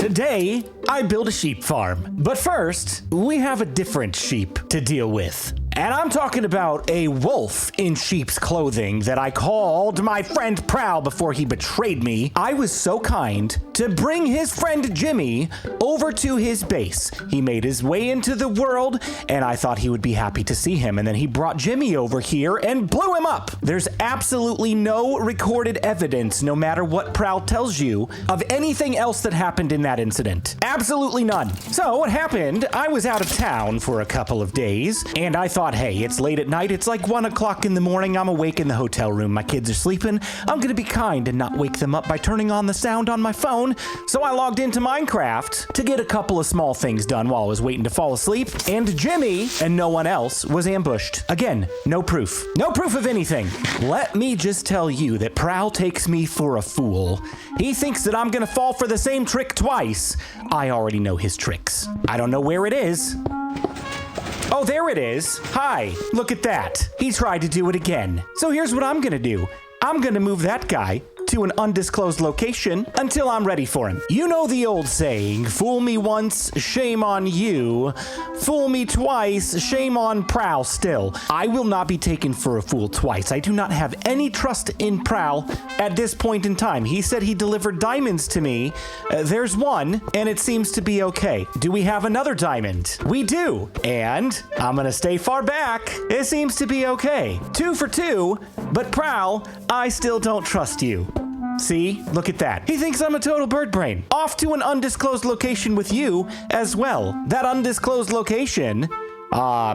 Today, I build a sheep farm. But first, we have a different sheep to deal with. And I'm talking about a wolf in sheep's clothing that I called my friend Prowl before he betrayed me. I was so kind to bring his friend Jimmy over to his base. He made his way into the world, and I thought he would be happy to see him. And then he brought Jimmy over here and blew him up. There's absolutely no recorded evidence, no matter what Prowl tells you, of anything else that happened in that incident. Absolutely none. So what happened, I was out of town for a couple of days, and I thought, hey, it's late at night. It's like 1 o'clock in the morning. I'm awake in the hotel room. My kids are sleeping. I'm going to be kind and not wake them up by turning on the sound on my phone. So I logged into Minecraft to get a couple of small things done while I was waiting to fall asleep. And Jimmy and no one else was ambushed. Again, no proof. No proof of anything. Let me just tell you that Prowl takes me for a fool. He thinks that I'm going to fall for the same trick twice. I already know his tricks. I don't know where it is. Oh, there it is. Hi, look at that. He tried to do it again. So here's what I'm gonna do. I'm gonna move that guy to an undisclosed location until I'm ready for him. You know the old saying, fool me once, shame on you. Fool me twice, shame on Prowl still. I will not be taken for a fool twice. I do not have any trust in Prowl at this point in time. He said he delivered diamonds to me. There's one, and it seems to be okay. Do we have another diamond? We do, and I'm gonna stay far back. It seems to be okay. 2 for 2, but Prowl, I still don't trust you. See? Look at that. He thinks I'm a total bird brain. Off to an undisclosed location with you as well. That undisclosed location...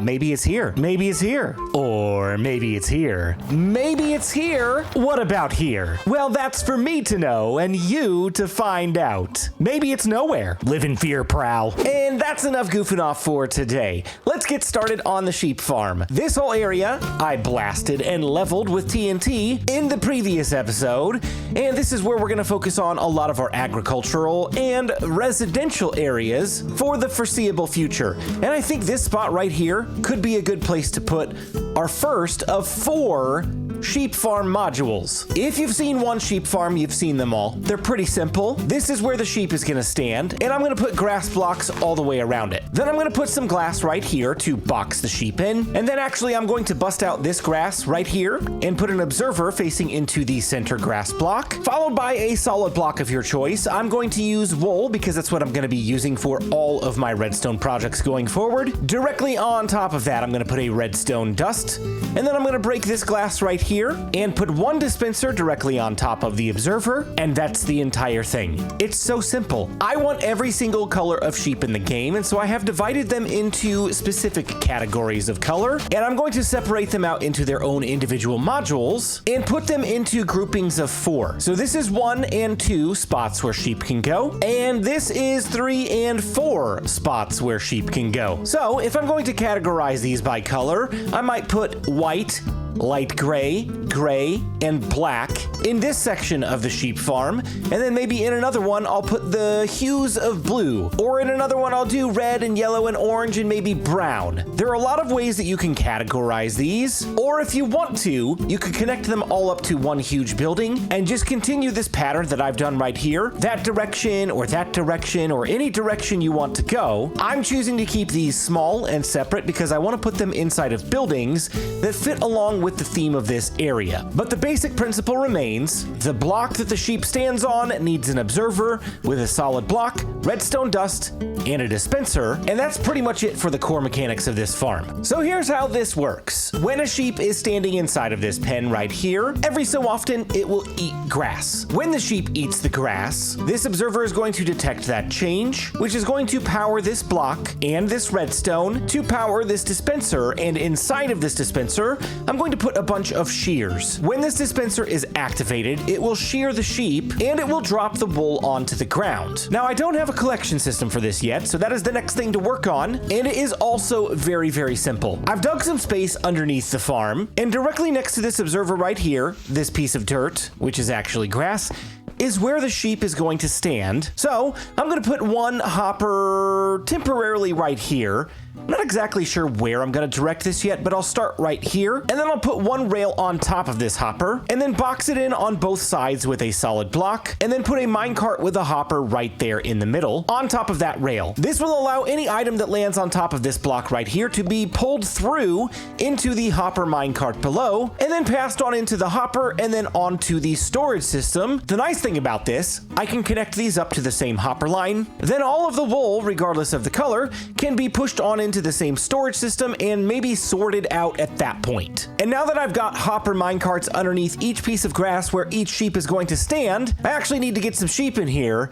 maybe it's here. Maybe it's here. Or maybe it's here. Maybe it's here. What about here? Well, that's for me to know and you to find out. Maybe it's nowhere. Live in fear, Prowl. And that's enough goofing off for today. Let's get started on the sheep farm. This whole area I blasted and leveled with TNT in the previous episode. And this is where we're going to focus on a lot of our agricultural and residential areas for the foreseeable future. And I think this spot right here could be a good place to put our first of 4 sheep farm modules. If you've seen one sheep farm, you've seen them all. They're pretty simple. This is where the sheep is going to stand, and I'm going to put grass blocks all the way around it. Then I'm going to put some glass right here to box the sheep in, and then actually I'm going to bust out this grass right here and put an observer facing into the center grass block, followed by a solid block of your choice. I'm going to use wool because that's what I'm going to be using for all of my redstone projects going forward. Directly on top of that, I'm going to put a redstone dust, and then I'm going to break this glass right here and put 1 dispenser directly on top of the observer, and that's the entire thing. It's so simple. I want every single color of sheep in the game, and so I have divided them into specific categories of color, and I'm going to separate them out into their own individual modules and put them into groupings of 4. So this is 1 and 2 spots where sheep can go, and this is 3 and 4 spots where sheep can go. So if I'm going to categorize these by color, I might put white, light gray, gray, and black in this section of the sheep farm, and then maybe in another one I'll put the hues of blue, or in another one I'll do red and yellow and orange and maybe brown. There are a lot of ways that you can categorize these, or if you want to, you could connect them all up to one huge building and just continue this pattern that I've done right here, that direction or any direction you want to go. I'm choosing to keep these small and separate because I want to put them inside of buildings that fit along with the theme of this area. But the basic principle remains. The block that the sheep stands on needs an observer with a solid block, redstone dust, and a dispenser, and that's pretty much it for the core mechanics of this farm. So here's how this works. When a sheep is standing inside of this pen right here, every so often it will eat grass. When the sheep eats the grass, this observer is going to detect that change, which is going to power this block and this redstone to power this dispenser, and inside of this dispenser, I'm going to put a bunch of shears. When this dispenser is activated, it will shear the sheep and it will drop the wool onto the ground. Now, I don't have a collection system for this yet, so that is the next thing to work on, and it is also very, very simple. I've dug some space underneath the farm, and directly next to this observer right here, this piece of dirt, which is actually grass, is where the sheep is going to stand. So I'm going to put one hopper temporarily right here. I'm not exactly sure where I'm going to direct this yet, but I'll start right here. And then I'll put one rail on top of this hopper and then box it in on both sides with a solid block and then put a minecart with a hopper right there in the middle on top of that rail. This will allow any item that lands on top of this block right here to be pulled through into the hopper minecart below and then passed on into the hopper and then onto the storage system. The nice thing about this, I can connect these up to the same hopper line. Then all of the wool, regardless of the color, can be pushed on into the same storage system and maybe sorted out at that point. And now that I've got hopper minecarts underneath each piece of grass where each sheep is going to stand, I actually need to get some sheep in here.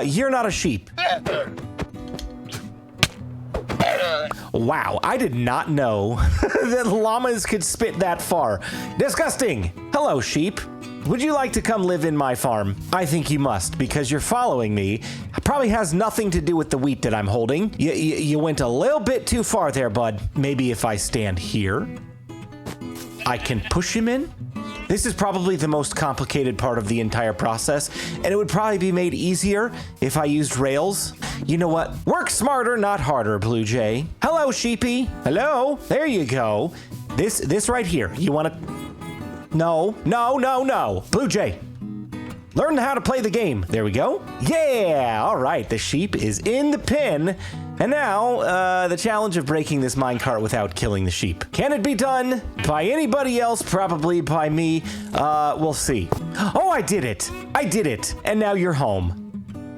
You're not a sheep. Wow, I did not know that llamas could spit that far. Disgusting. Hello, sheep. Would you like to come live in my farm? I think you must, because you're following me. Probably has nothing to do with the wheat that I'm holding. You went a little bit too far there, bud. Maybe if I stand here, I can push him in? This is probably the most complicated part of the entire process, and it would probably be made easier if I used rails. You know what? Work smarter, not harder, BluJay. Hello, sheepy. Hello. There you go. This right here. You want to... No. BluJay, learn how to play the game. There we go. Yeah, all right, the sheep is in the pen. And now, the challenge of breaking this minecart without killing the sheep. Can it be done by anybody else? Probably by me. We'll see. Oh, I did it. And now you're home.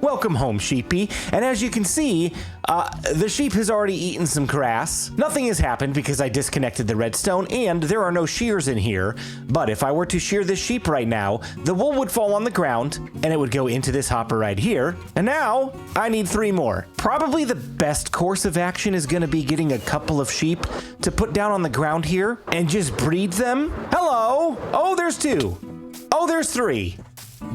Welcome home, sheepy. And as you can see, the sheep has already eaten some grass. Nothing has happened because I disconnected the redstone and there are no shears in here. But if I were to shear this sheep right now, the wool would fall on the ground and it would go into this hopper right here. And now I need 3 more. Probably the best course of action is going to be getting a couple of sheep to put down on the ground here and just breed them. Hello. Oh, there's 2. Oh, there's 3.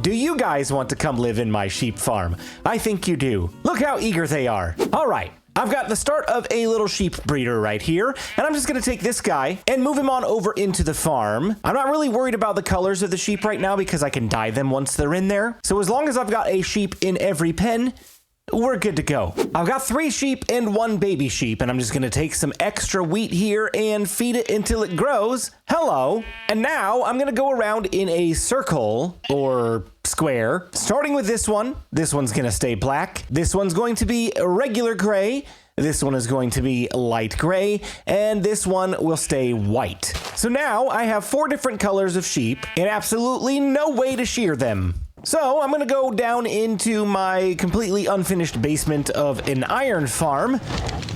Do you guys want to come live in my sheep farm? I think you do. Look how eager they are. All right, I've got the start of a little sheep breeder right here, and I'm just gonna take this guy and move him on over into the farm. I'm not really worried about the colors of the sheep right now because I can dye them once they're in there. So as long as I've got a sheep in every pen, we're good to go. I've got 3 sheep and 1 baby sheep, and I'm just gonna take some extra wheat here and feed it until it grows. Hello. And now I'm gonna go around in a circle or square, starting with this one. This one's gonna stay black. This one's going to be a regular gray. This one is going to be light gray, and this one will stay white. So now I have 4 different colors of sheep and absolutely no way to shear them. So I'm gonna go down into my completely unfinished basement of an iron farm.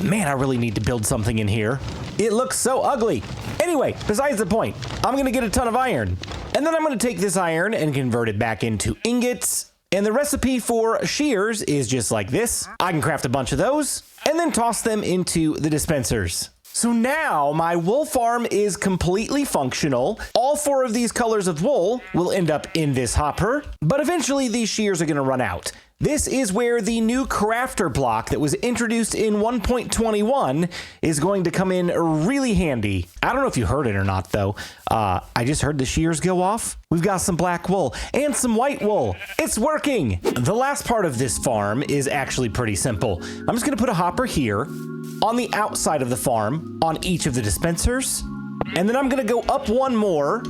Man, I really need to build something in here. It looks so ugly. Anyway, besides the point, I'm gonna get a ton of iron. And then I'm gonna take this iron and convert it back into ingots. And the recipe for shears is just like this. I can craft a bunch of those and then toss them into the dispensers. So now my wool farm is completely functional. All 4 of these colors of wool will end up in this hopper, but eventually these shears are gonna run out. This is where the new crafter block that was introduced in 1.21 is going to come in really handy. I don't know if you heard it or not though. I just heard the shears go off. We've got some black wool and some white wool. It's working. The last part of this farm is actually pretty simple. I'm just gonna put a hopper here on the outside of the farm on each of the dispensers. And then I'm gonna go up 1 more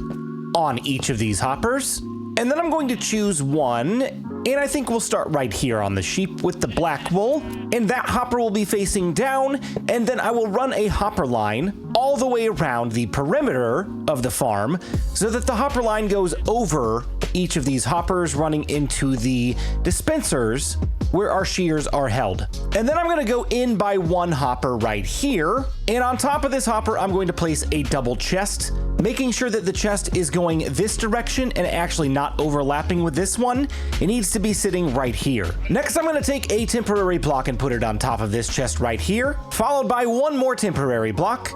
on each of these hoppers. And then I'm going to choose 1, and I think we'll start right here on the sheep with the black wool, and that hopper will be facing down, and then I will run a hopper line all the way around the perimeter of the farm so that the hopper line goes over each of these hoppers running into the dispensers where our shears are held. And then I'm gonna go in by 1 hopper right here, and on top of this hopper, I'm going to place a double chest, making sure that the chest is going this direction and actually not overlapping with this one. It needs to be sitting right here. Next, I'm gonna take a temporary block and put it on top of this chest right here, followed by 1 more temporary block.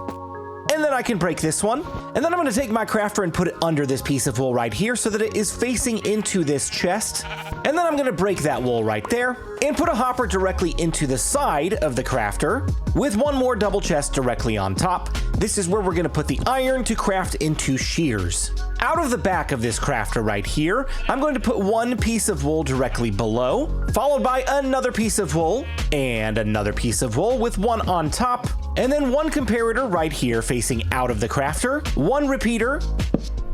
And then I can break this one. And then I'm going to take my crafter and put it under this piece of wool right here so that it is facing into this chest. And then I'm going to break that wool right there and put a hopper directly into the side of the crafter with one more double chest directly on top. This is where we're going to put the iron to craft into shears. Out of the back of this crafter right here, I'm going to put one piece of wool directly below, followed by another piece of wool and another piece of wool with one on top, and then one comparator right here facing out of the crafter, one repeater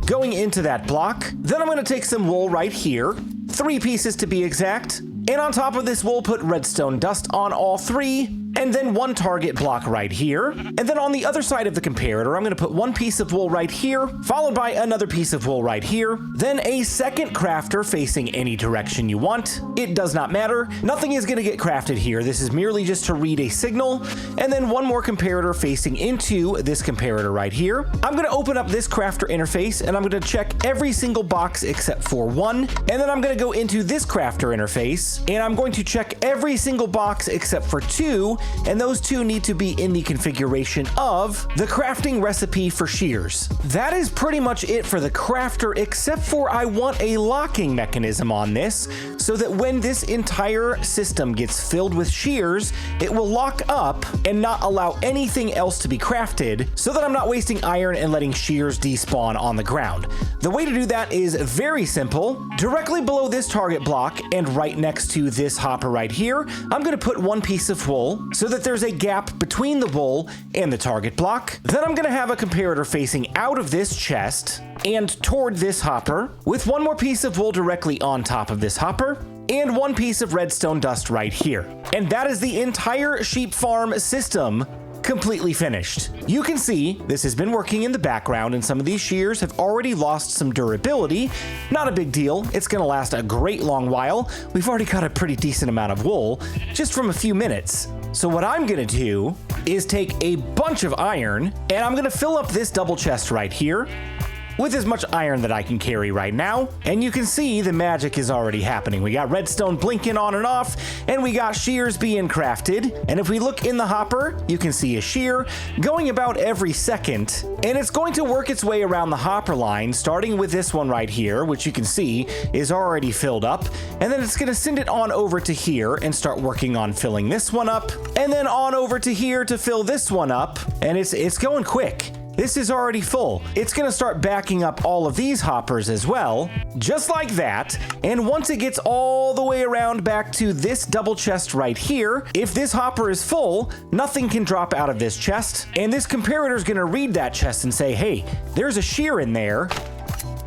going into that block. Then I'm going to take some wool right here, 3 pieces to be exact, and on top of this wool put redstone dust on all 3, and then one target block right here. And then on the other side of the comparator, I'm going to put one piece of wool right here, followed by another piece of wool right here, then a second crafter facing any direction you want. It does not matter. Nothing is going to get crafted here. This is merely just to read a signal, and then one more comparator facing into this comparator right here. I'm going to open up this crafter interface, and I'm going to check every single box except for one, and then I'm going to go into this crafter interface, and I'm going to check every single box except for 2, and those 2 need to be in the configuration of the crafting recipe for shears. That is pretty much it for the crafter, except for I want a locking mechanism on this so that when this entire system gets filled with shears, it will lock up and not allow anything else to be crafted so that I'm not wasting iron and letting shears despawn on the ground. The way to do that is very simple. Directly below this target block and right next to this hopper right here, I'm going to put one piece of wool so that there's a gap between the wool and the target block. Then I'm going to have a comparator facing out of this chest and toward this hopper with one more piece of wool directly on top of this hopper and one piece of redstone dust right here. And that is the entire sheep farm system completely finished. You can see this has been working in the background, and some of these shears have already lost some durability. Not a big deal. It's going to last a great long while. We've already got a pretty decent amount of wool just from a few minutes. So what I'm going to do is take a bunch of iron, and I'm going to fill up this double chest right here with as much iron that I can carry right now. And you can see the magic is already happening. We got redstone blinking on and off, and we got shears being crafted. And if we look in the hopper, you can see a shear going about every second, and it's going to work its way around the hopper line, starting with this one right here, which you can see is already filled up. And then it's going to send it on over to here and start working on filling this one up, and then on over to here to fill this one up. And it's going quick. This is already full. It's going to start backing up all of these hoppers as well, just like that. And once it gets all the way around back to this double chest right here, if this hopper is full, nothing can drop out of this chest. And this comparator is going to read that chest and say, hey, there's a shear in there.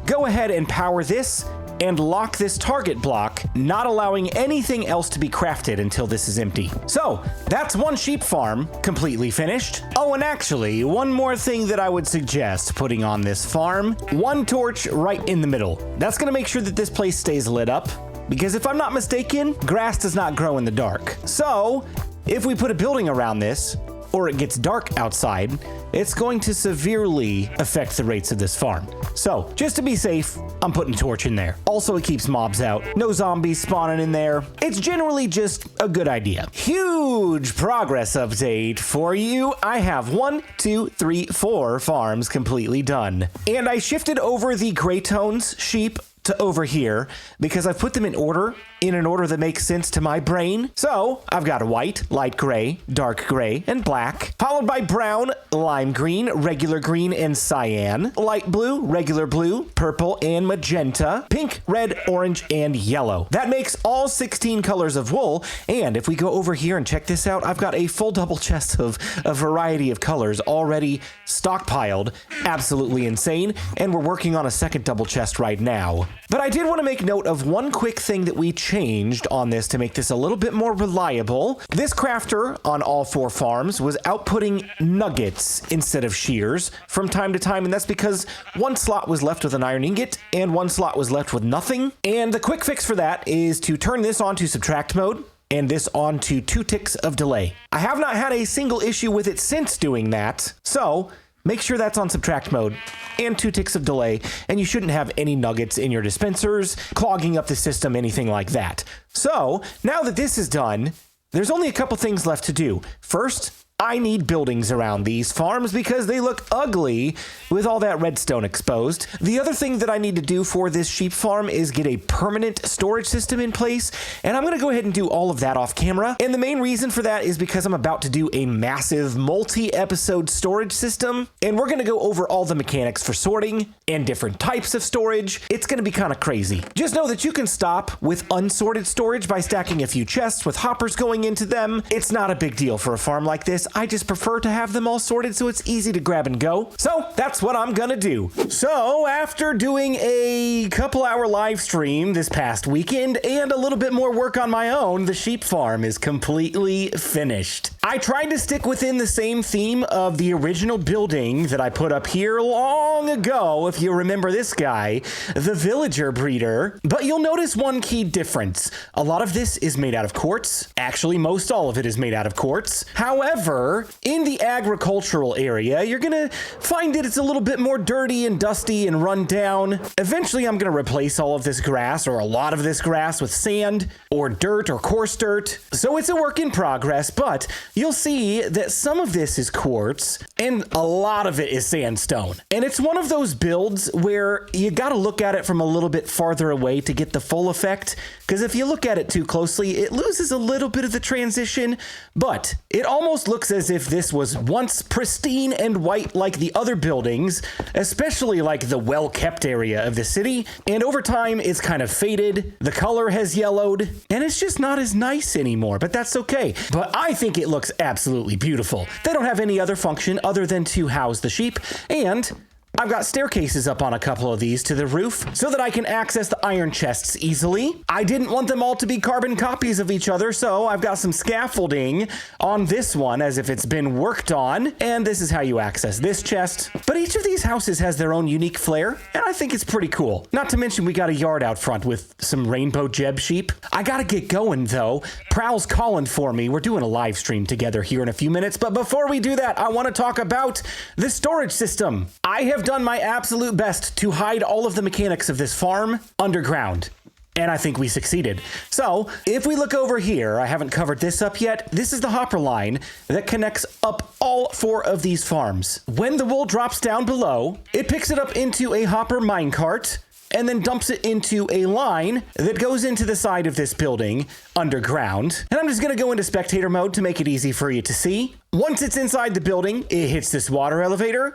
Go ahead and power this and lock this target block, not allowing anything else to be crafted until this is empty. So that's one sheep farm completely finished. Oh, and actually, one more thing that I would suggest putting on this farm, one torch right in the middle. That's gonna make sure that this place stays lit up, because if I'm not mistaken, grass does not grow in the dark. So if we put a building around this, or it gets dark outside, it's going to severely affect the rates of this farm. So just to be safe, I'm putting a torch in there. Also, it keeps mobs out. No zombies spawning in there. It's generally just a good idea. Huge progress update for you. I have 1, 2, 3, 4 farms completely done. And I shifted over the gray tones sheep to over here because I've put them in an order that makes sense to my brain. So I've got a white, light gray, dark gray, and black, followed by brown, lime green, regular green, and cyan, light blue, regular blue, purple, and magenta, pink, red, orange, and yellow. That makes all 16 colors of wool. And if we go over here and check this out, I've got a full double chest of a variety of colors already stockpiled. Absolutely insane. And we're working on a second double chest right now. But I did want to make note of one quick thing that we changed on this to make this a little bit more reliable. This crafter on all 4 farms was outputting nuggets instead of shears from time to time, and that's because one slot was left with an iron ingot and one slot was left with nothing. And the quick fix for that is to turn this on to subtract mode and this on to 2 ticks of delay. I have not had a single issue with it since doing that, so make sure that's on subtract mode and 2 ticks of delay, and you shouldn't have any nuggets in your dispensers, clogging up the system, anything like that. So now that this is done, there's only a couple things left to do. First, I need buildings around these farms because they look ugly with all that redstone exposed. The other thing that I need to do for this sheep farm is get a permanent storage system in place, and I'm gonna go ahead and do all of that off camera. And the main reason for that is because I'm about to do a massive multi-episode storage system, and we're gonna go over all the mechanics for sorting and different types of storage. It's gonna be kind of crazy. Just know that you can stop with unsorted storage by stacking a few chests with hoppers going into them. It's not a big deal for a farm like this. I just prefer to have them all sorted so it's easy to grab and go. So that's what I'm gonna do. So after doing a couple-hour live stream this past weekend and a little bit more work on my own, the sheep farm is completely finished. I tried to stick within the same theme of the original building that I put up here long ago, if you remember this guy, the villager breeder. But you'll notice one key difference. A lot of this is made out of quartz. Actually, most all of it is made out of quartz. However, in the agricultural area, you're gonna find that it's a little bit more dirty and dusty and run down. Eventually, I'm gonna replace all of this grass, or a lot of this grass, with sand or dirt or coarse dirt. So it's a work in progress, but you'll see that some of this is quartz and a lot of it is sandstone. And it's one of those builds where you gotta look at it from a little bit farther away to get the full effect, because if you look at it too closely, it loses a little bit of the transition, but it almost looks as if this was once pristine and white like the other buildings, especially like the well-kept area of the city, and over time it's kind of faded, the color has yellowed, and it's just not as nice anymore, but that's okay. But I think it looks absolutely beautiful. They don't have any other function other than to house the sheep, and I've got staircases up on a couple of these to the roof so that I can access the iron chests easily. I didn't want them all to be carbon copies of each other, so I've got some scaffolding on this one as if it's been worked on, and this is how you access this chest. But each of these houses has their own unique flair, and I think it's pretty cool. Not to mention we got a yard out front with some rainbow Jeb sheep. I gotta get going though. Prowl's calling for me. We're doing a live stream together here in a few minutes, but before we do that, I want to talk about the storage system. I have done my absolute best to hide all of the mechanics of this farm underground, and I think we succeeded. So if we look over here, I haven't covered this up yet. This is the hopper line that connects up all 4 of these farms. When the wool drops down below, it picks it up into a hopper minecart and then dumps it into a line that goes into the side of this building underground. And I'm just gonna go into spectator mode to make it easy for you to see. Once it's inside the building, it hits this water elevator.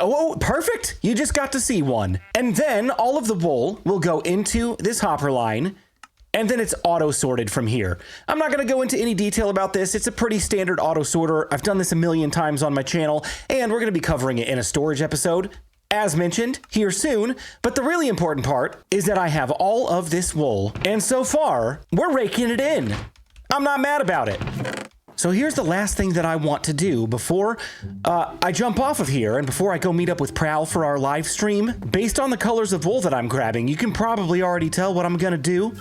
Oh, perfect. You just got to see one. And then all of the wool will go into this hopper line, and then it's auto sorted from here. I'm not gonna go into any detail about this. It's a pretty standard auto sorter. I've done this a million times on my channel, and we're gonna be covering it in a storage episode, as mentioned, here soon. But the really important part is that I have all of this wool, and so far, we're raking it in. I'm not mad about it. So here's the last thing that I want to do before I jump off of here and before I go meet up with Prowl for our live stream. Based on the colors of wool that I'm grabbing, you can probably already tell what I'm gonna do.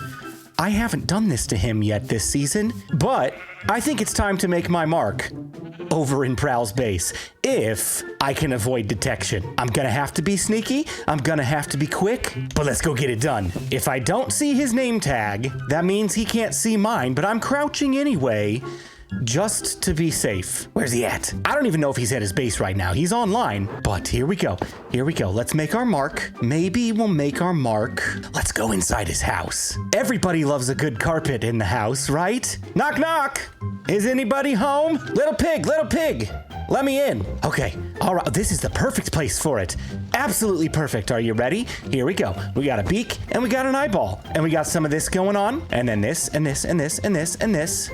I haven't done this to him yet this season, but I think it's time to make my mark over in Prowl's base, if I can avoid detection. I'm gonna have to be sneaky, I'm gonna have to be quick, but let's go get it done. If I don't see his name tag, that means he can't see mine, but I'm crouching anyway, just to be safe. Where's he at? I don't even know if he's at his base right now. He's online, but here we go. Here we go. Let's make our mark. Maybe we'll make our mark. Let's go inside his house. Everybody loves a good carpet in the house, right? Knock, knock. Is anybody home? Little pig, let me in. Okay, all right, this is the perfect place for it. Absolutely perfect. Are you ready? Here we go. We got a beak and we got an eyeball, and we got some of this going on, and then this, and this, and this, and this, and this.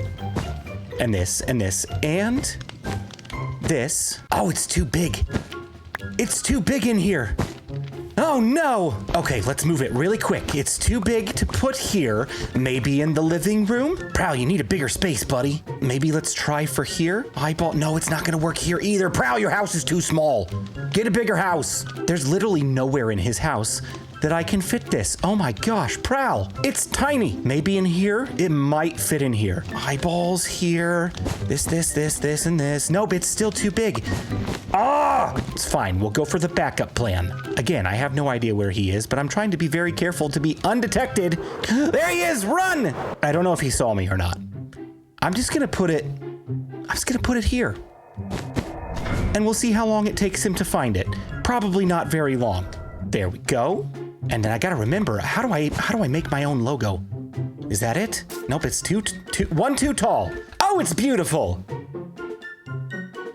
And this, and this, and this. Oh, it's too big. It's too big in here. Oh no! Okay, let's move it really quick. It's too big to put here. Maybe in the living room? Prowl, you need a bigger space, buddy. Maybe let's try for here. Eyeball, no, it's not gonna work here either. Prowl, your house is too small. Get a bigger house. There's literally nowhere in his house that I can fit this. Oh my gosh, Prowl, it's tiny. Maybe in here, it might fit in here. Eyeballs here, this, and this. Nope, it's still too big. Ah, it's fine, we'll go for the backup plan. Again, I have no idea where he is, but I'm trying to be very careful to be undetected. There he is, run! I don't know if he saw me or not. I'm just gonna put it here. And we'll see how long it takes him to find it. Probably not very long. There we go. And then I gotta remember, how do I make my own logo? Is that it? Nope, it's one too tall. Oh, it's beautiful.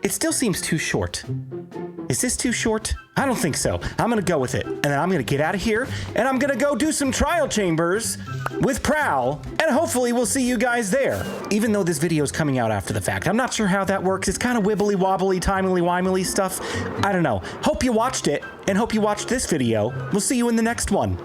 It still seems too short. Is this too short? I don't think so. I'm gonna go with it. And then I'm gonna get out of here and I'm gonna go do some trial chambers with Prowl, and hopefully we'll see you guys there. Even though this video is coming out after the fact. I'm not sure how that works. It's kind of wibbly wobbly, timely-wimely stuff. I don't know. Hope you watched it and hope you watched this video. We'll see you in the next one.